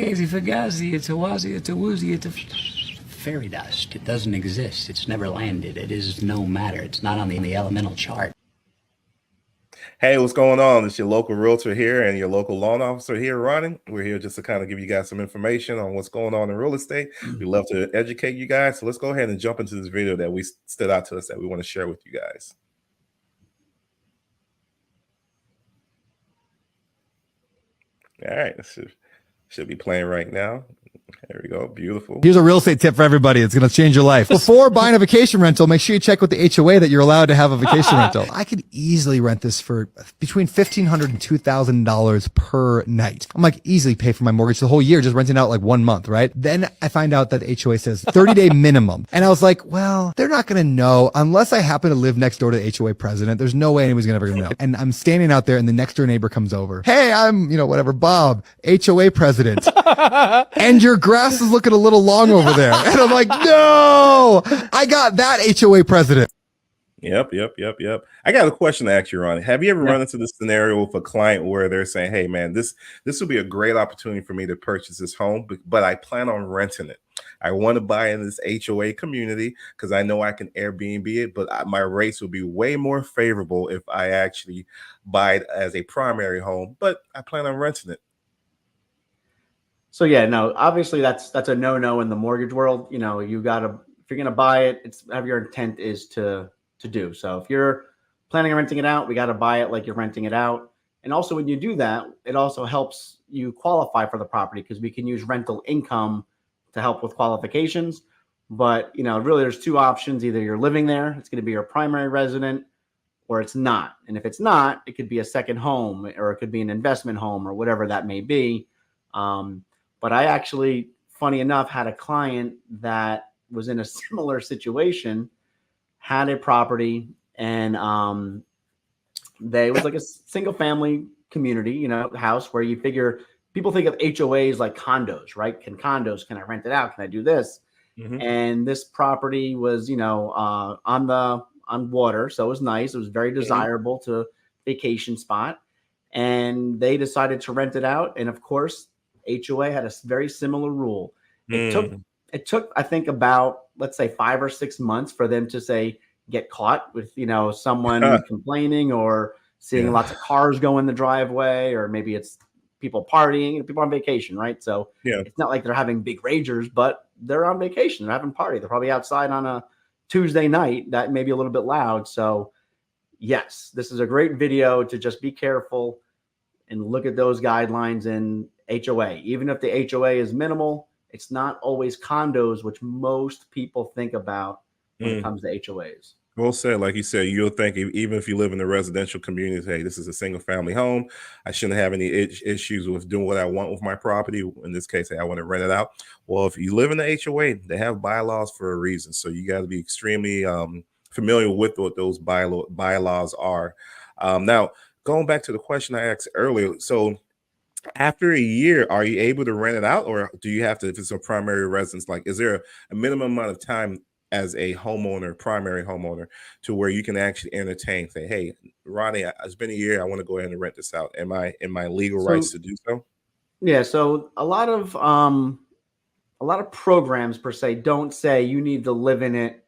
Gazy Fugazi, it's a wazi, it's a woozy, it's a fairy dust. It doesn't exist. It's never landed. It is no matter. It's not on the elemental chart. Hey, what's going on? It's your local realtor here and your local loan officer here, Ronnie. We're here just to kind of give you guys some information on what's going on in real estate. We love to educate you guys. So let's go ahead and jump into this video that we stood out to us that we want to share with you guys. All right, this should be playing right now. There we go. Beautiful. Here's a real estate tip for everybody. It's going to change your life. Before buying a vacation rental, make sure you check with the HOA that you're allowed to have a vacation rental. I could easily rent this for between $1,500 and $2,000 per night. I'm like easily pay for my mortgage the whole year, just renting out like 1 month, right? Then I find out that the HOA says 30-day minimum. And I was like, well, they're not going to know unless I happen to live next door to the HOA president. There's no way anyone's ever going to know. And I'm standing out there and the next door neighbor comes over. Hey, I'm, whatever, Bob, HOA president. And your grass is looking a little long over there. And I'm like, no, I got that HOA president. Yep. I got a question to ask you, Ronnie. Have you ever run into this scenario with a client where they're saying, hey, man, this would be a great opportunity for me to purchase this home, but I plan on renting it. I want to buy in this HOA community because I know I can Airbnb it, but my rates would be way more favorable if I actually buy it as a primary home, but I plan on renting it. So yeah, no, obviously that's a no-no in the mortgage world. If you're gonna buy it, it's have your intent is to do. So if you're planning on renting it out, we got to buy it like you're renting it out. And also when you do that, it also helps you qualify for the property because we can use rental income to help with qualifications. But really there's two options. Either you're living there, it's going to be your primary resident, or it's not. And if it's not, it could be a second home or it could be an investment home or whatever that may be. But I actually, funny enough, had a client that was in a similar situation, had a property, and they was like a single family community, house where you figure people think of HOAs like condos, right? Can I rent it out? Can I do this? Mm-hmm. And this property was, on water. So it was nice. It was very desirable to vacation spot. And they decided to rent it out. And of course, HOA had a very similar rule. It took, I think, about, let's say 5 or 6 months for them to get caught with, someone complaining or seeing lots of cars go in the driveway, or maybe it's people partying, people on vacation, right? So it's not like they're having big ragers, but they're on vacation. They're having a party. They're probably outside on a Tuesday night that may be a little bit loud. So yes, this is a great video to just be careful and look at those guidelines in HOA. Even if the HOA is minimal, it's not always condos, which most people think about when it comes to HOAs. Well said. Like you said, you'll think even if you live in a residential community, hey, this is a single family home. I shouldn't have any issues with doing what I want with my property. In this case, hey, I want to rent it out. Well, if you live in the HOA, they have bylaws for a reason. So you got to be extremely familiar with what those bylaws are. Now, going back to the question I asked earlier, so after a year, are you able to rent it out, or do you have to, if it's a primary residence, like is there a minimum amount of time as a homeowner, primary homeowner, to where you can actually entertain, say, hey, Ronnie, it's been a year, I want to go ahead and rent this out. Am I in my legal rights to do so? Yeah, so a lot of programs per se don't say you need to live in it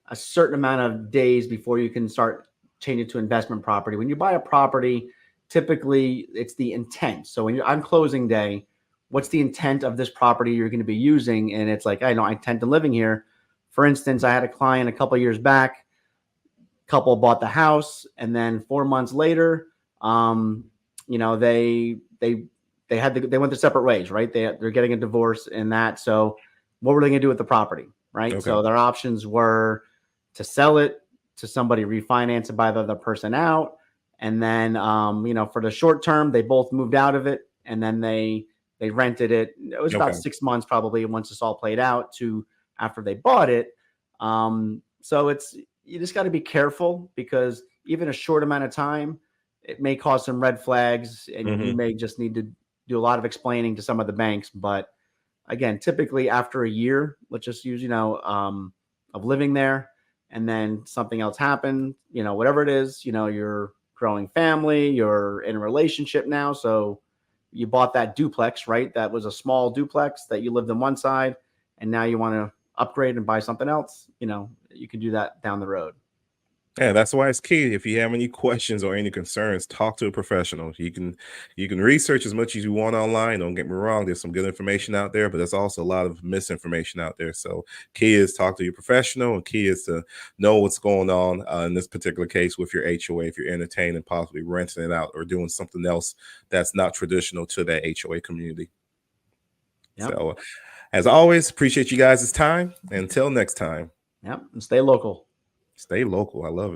a certain amount of days before you can start changing to investment property. When you buy a property, typically it's the intent. So when you're on closing day, what's the intent of this property you're going to be using? And it's like, I know I intend to living here. For instance, I had a client a couple of years back, couple bought the house, and then 4 months later, they went their separate ways, right? They're getting a divorce and that. So what were they going to do with the property, right? Okay. So their options were to sell it to somebody, refinance it, buy the other person out. And then, for the short term, they both moved out of it, and then they rented it. It was about 6 months probably once it's all played out to after they bought it. So you just got to be careful, because even a short amount of time, it may cause some red flags, and you may just need to do a lot of explaining to some of the banks. But again, typically after a year, let's just use, of living there, and then something else happened, whatever it is, you're growing family, you're in a relationship now. So, you bought that duplex, right? That was a small duplex that you lived on one side, and now you want to upgrade and buy something else. You know, you can do that down the road. Yeah, that's why it's key. If you have any questions or any concerns, talk to a professional. You can research as much as you want online. Don't get me wrong, there's some good information out there, but there's also a lot of misinformation out there. So key is talk to your professional, and key is to know what's going on in this particular case with your HOA if you're entertaining and possibly renting it out or doing something else that's not traditional to that HOA community. Yep. So as always, appreciate you guys' time. Until next time. Yep. And stay local. Stay local. I love it.